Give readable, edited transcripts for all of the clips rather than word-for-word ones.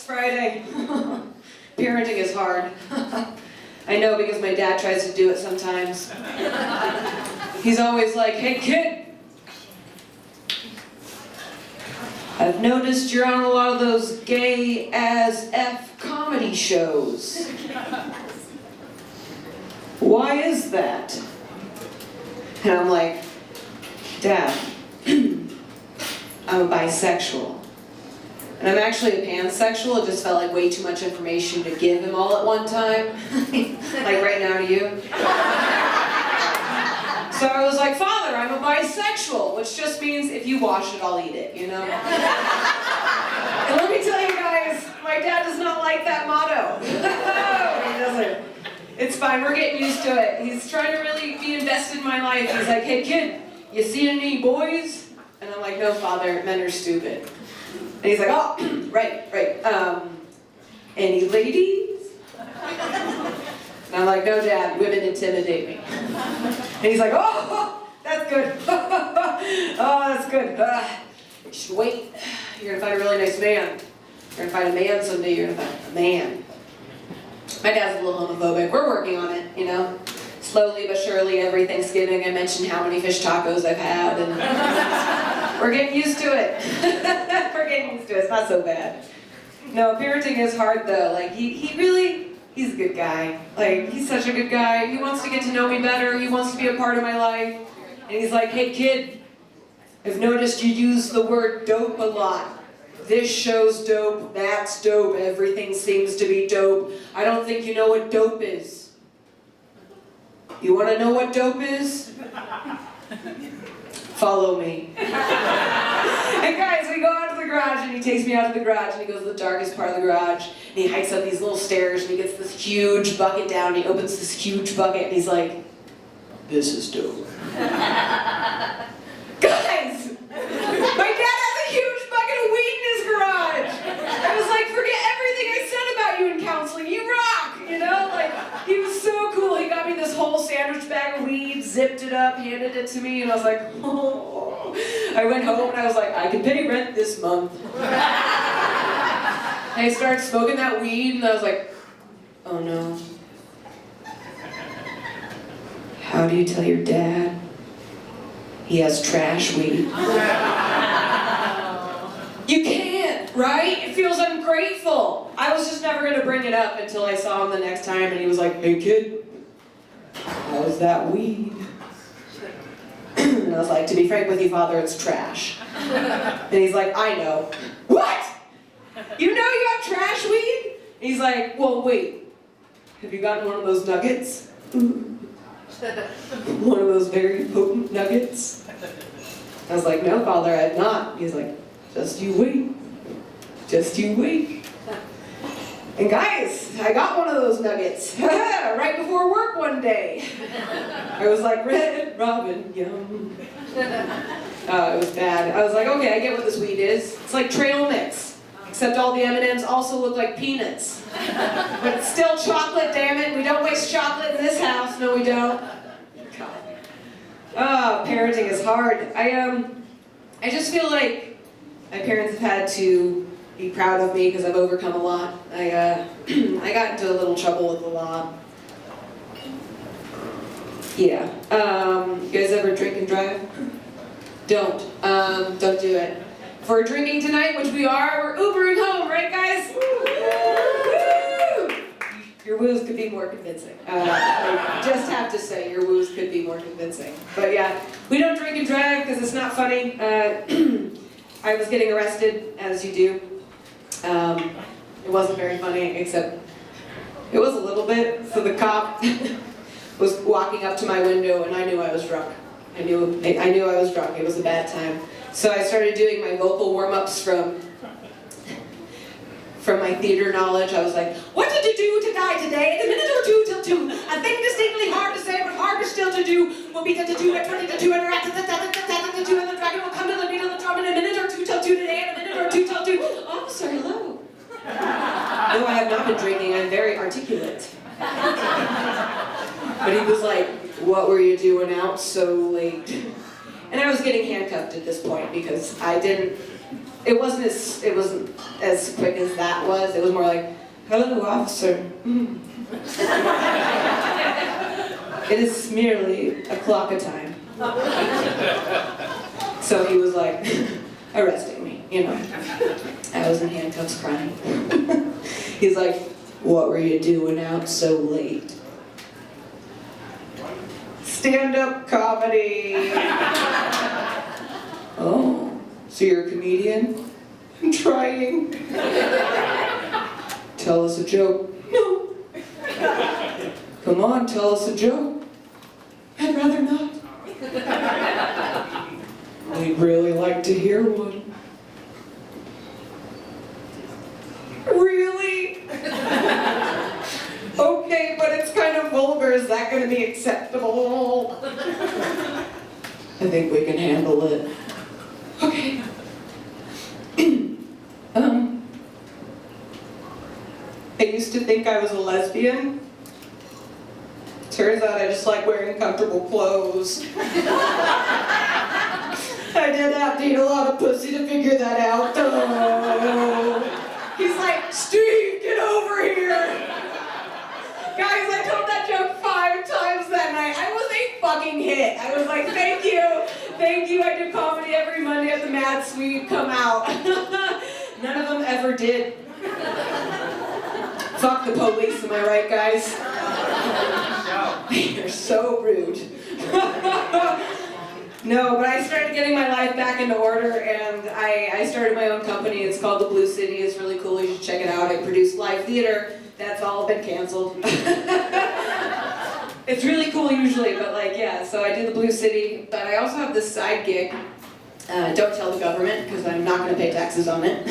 Friday. Parenting is hard. I know because my dad tries to do it sometimes. He's always like, hey kid, I've noticed you're on a lot of those gay as F comedy shows. Why is that? And I'm like, Dad, I'm a bisexual. And I'm actually a pansexual. It just felt like way too much information to give him all at one time. Like right now to you. So I was like, Father, I'm a bisexual, which just means if you wash it, I'll eat it, you know? And let me tell you guys, my dad does not like that motto. He doesn't. It's fine, we're getting used to it. He's trying to really be invested in my life. He's like, hey kid, you see any boys? And I'm like, no, Father, men are stupid. And he's like, oh, right. Any ladies? And I'm like, no, Dad, women intimidate me. And he's like, oh, that's good. Oh, that's good. You should wait. You're gonna find a really nice man. You're gonna find a man someday. You're gonna find a man. My dad's a little homophobic. We're working on it, you know. Slowly but surely, every Thanksgiving I mention how many fish tacos I've had, and we're getting used to it. We're getting used to it. It's not so bad. No, parenting is hard though. Like he's a good guy. Like he's such a good guy. He wants to get to know me better. He wants to be a part of my life. And he's like, hey kid, I've noticed you use the word dope a lot. This show's dope, that's dope, everything seems to be dope. I don't think you know what dope is. You want to know what dope is? Follow me. And guys, we go out to the garage and he takes me out to the garage and he goes to the darkest part of the garage and he hikes up these little stairs and he gets this huge bucket down and he opens this huge bucket and he's like, this is dope. Guys! My dad has a huge bucket of weed in his garage! I was like, forget everything I said about you in counseling, you rock! You know, like, he was so cool. He got me this whole sandwich bag of weed, zipped it up, handed it to me, and I was like, oh. I went home and I was like, I can pay rent this month. And I started smoking that weed and I was like, oh no. How do you tell your dad he has trash weed? You can't, right? It feels ungrateful. I was just never gonna bring it up until I saw him the next time and he was like, hey kid, how's that weed? And I was like, to be frank with you, Father, it's trash. And he's like, I know. What? You know you have trash weed? And he's like, well, wait. Have you gotten one of those nuggets? One of those very potent nuggets? I was like, no, Father, I have not. He's like, just you wait. Just you wait. And guys, I got one of those nuggets right before work one day. I was like, Red Robin, yum. Oh, it was bad. I was like, okay, I get what this weed is. It's like trail mix, except all the M&Ms also look like peanuts. But it's still chocolate, damn it. We don't waste chocolate in this house. No, we don't. God. Oh, parenting is hard. I just feel like my parents have had to be proud of me because I've overcome a lot. I got into a little trouble with the law. Yeah. You guys ever drink and drive? Don't do it. If we're drinking tonight, which we are, we're Ubering home, right guys? Woo! Your woos could be more convincing. I just have to say, your woos could be more convincing. But yeah, we don't drink and drive because it's not funny. I was getting arrested, as you do. It wasn't very funny, except it was a little bit. So the cop was walking up to my window and I knew I was drunk. I knew I was drunk. It was a bad time. So I started doing my vocal warm-ups from my theater knowledge. I was like, what did you do to die today? In a minute or two till 2. A thing distinctly hard to say, but harder still to do will be to do at 20 to 2 and rat to the two and the dragon will come to the beat of the drum in a minute or two till 2 today, and a minute or two till 2. Officer, hello. No, I have not been drinking. I'm very articulate. But he was like, what were you doing out so late? And I was getting handcuffed at this point because it wasn't as quick as that was. It was more like, hello, officer. It is merely a clock of time. So he was like, arresting me, you know. I was in handcuffs crying. He's like, what were you doing out so late? Stand-up comedy. Oh, so you're a comedian? I'm trying. Tell us a joke. No. Come on, tell us a joke. I'd rather not. I'd really like to hear one. Really? Okay, but it's kind of vulgar. Is that going to be acceptable? I think we can handle it. Okay. I used to think I was a lesbian. Turns out I just like wearing comfortable clothes. I did have to eat a lot of pussy to figure that out, though. He's like, Steve, get over here! Guys, I told that joke 5 times that night. I was a fucking hit. I was like, thank you. I do comedy every Monday at the Mad Suite. Come out. None of them ever did. Fuck the police, am I right, guys? You're so rude. No, but I started getting my life back into order, and I started my own company. It's called The Blue City. It's really cool. You should check it out. I produce live theater. That's all been canceled. It's really cool usually, but like, yeah, so I do The Blue City, but I also have this side gig. Don't tell the government, because I'm not going to pay taxes on it.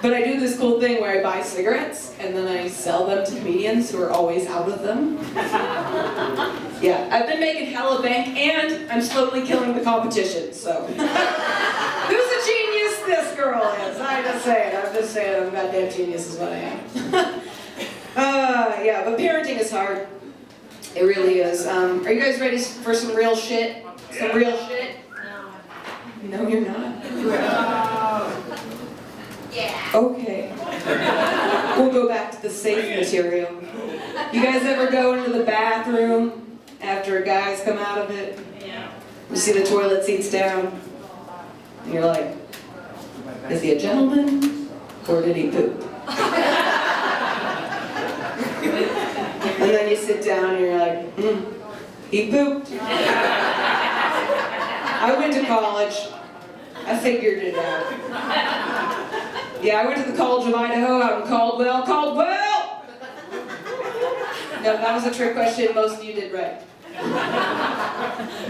But I do this cool thing where I buy cigarettes, and then I sell them to comedians who are always out of them. Yeah, I've been making hella bank, and I'm slowly killing the competition, so. Who's a genius this girl is? I'm just saying, I'm a goddamn genius is what I am. Yeah, but parenting is hard. It really is. Are you guys ready for some real shit? Some real shit? No. No, you're not? Yeah. Okay. We'll go back to the safe material. You guys ever go into the bathroom after guys come out of it? Yeah. You see the toilet seats down, and you're like, is he a gentleman, or did he poop? And then you sit down and you're like, he pooped. I went to college. I figured it out. Yeah, I went to the College of Idaho out in Caldwell. Caldwell! No, that was a trick question. Most of you did right.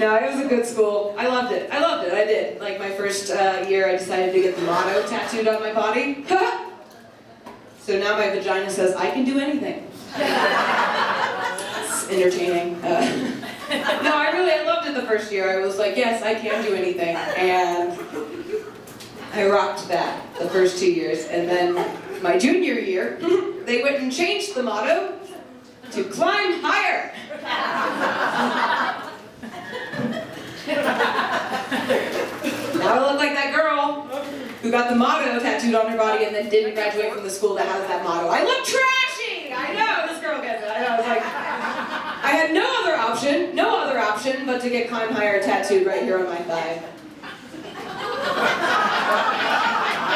No, it was a good school. I loved it. I did. Like my first year, I decided to get the motto tattooed on my body. So now my vagina says, I can do anything. It's entertaining. No, I loved it the first year. I was like, yes, I can do anything. And I rocked that the first 2 years. And then my junior year, they went and changed the motto to climb higher. Now I look like that girl who got the motto tattooed on her body and then didn't graduate from the school that has that motto. I look trashy! I know, this girl gets it. I was like, I had no other option but to get climb higher tattooed right here on my thigh.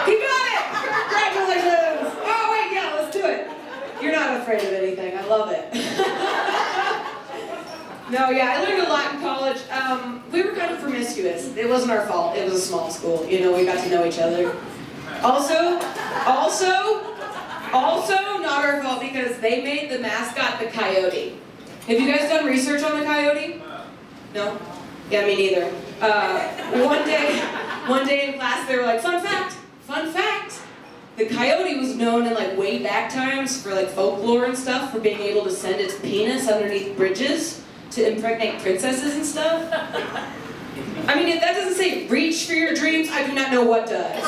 He got it! Congratulations! Oh wait, yeah, let's do it. You're not afraid of anything, I love it. No, yeah, I learned a lot in college. We were kind of promiscuous. It wasn't our fault. It was a small school. You know, we got to know each other. Also, not our fault because they made the mascot the coyote. Have you guys done research on the coyote? No? Yeah, me neither. One day in class they were like, fun fact, the coyote was known in like way back times for like folklore and stuff for being able to send its penis underneath bridges to impregnate princesses and stuff. I mean, if that doesn't say reach for your dreams, I do not know what does.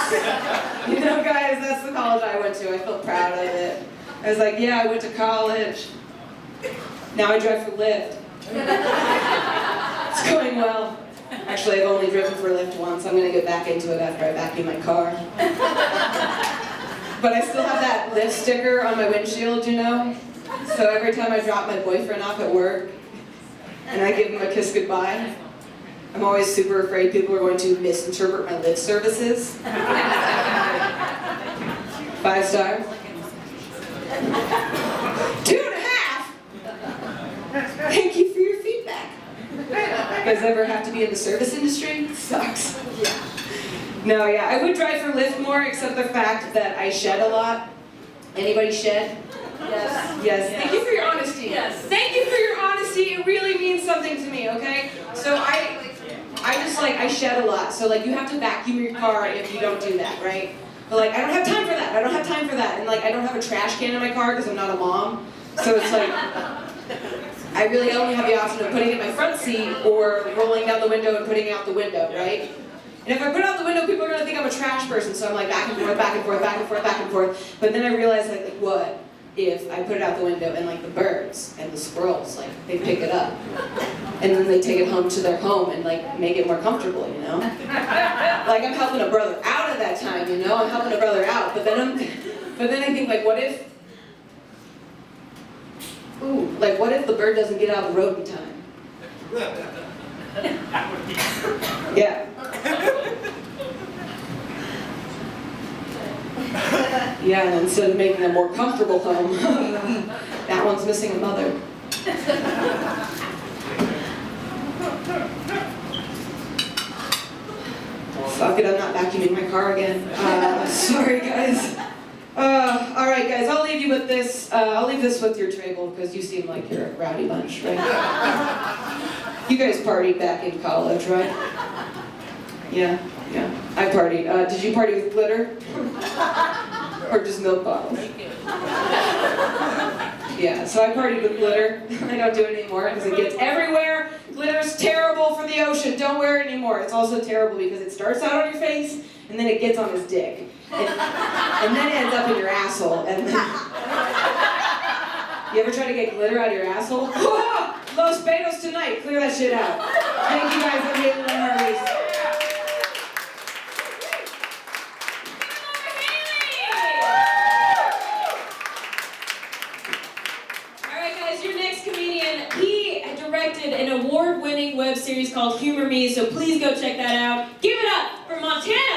You know, guys, that's the college I went to. I felt proud of it. I was like, yeah, I went to college. Now I drive for Lyft. It's going well. Actually, I've only driven for Lyft once. I'm gonna get back into it after I vacuum my car. But I still have that Lyft sticker on my windshield, you know? So every time I drop my boyfriend off at work, and I give him a kiss goodbye, I'm always super afraid people are going to misinterpret my Lyft services. 5 stars. 2.5! Thank you for your feedback. You guys ever have to be in the service industry? It sucks. No, yeah, I would drive for Lyft more, except the fact that I shed a lot. Anybody shed? Yes. Yes. Thank you for your honesty. Yes. Thank you for your honesty. It really means something to me, okay? So I shed a lot. So like you have to vacuum your car if you don't do that, right? But like I don't have time for that. I don't have time for that. And like I don't have a trash can in my car because I'm not a mom. So it's like I really only have the option of putting it in my front seat or rolling down the window and putting it out the window, right? And if I put it out the window, people are gonna think I'm a trash person. So I'm like back and forth, back and forth, back and forth, back and forth. But then I realized like what if I put it out the window and like the birds and the squirrels, like they pick it up and then they take it home to their home and like make it more comfortable, you know? Like I'm helping a brother out at that time, you know? I'm helping a brother out, but then I think like what if the bird doesn't get out of the road in time? Yeah. Yeah, and instead of making a more comfortable home, that one's missing a mother. Fuck it, I'm not vacuuming my car again. Sorry, guys. All right, guys, I'll leave you with this. I'll leave this with your table because you seem like you're a rowdy bunch, right? You guys partied back in college, right? Yeah, yeah. I partied. Did you party with glitter? Or just milk bottles? Yeah, so I partied with glitter. I don't do it anymore because it gets everywhere. Glitter's terrible for the ocean. Don't wear it anymore. It's also terrible because it starts out on your face and then it gets on his dick. And then it ends up in your asshole. And then... You ever try to get glitter out of your asshole? Oh, Los Betos tonight. Clear that shit out. Thank you guys for Hailee and Lenhart-Wees. An award-winning web series called Humor Me, so please go check that out. Give it up for Montana!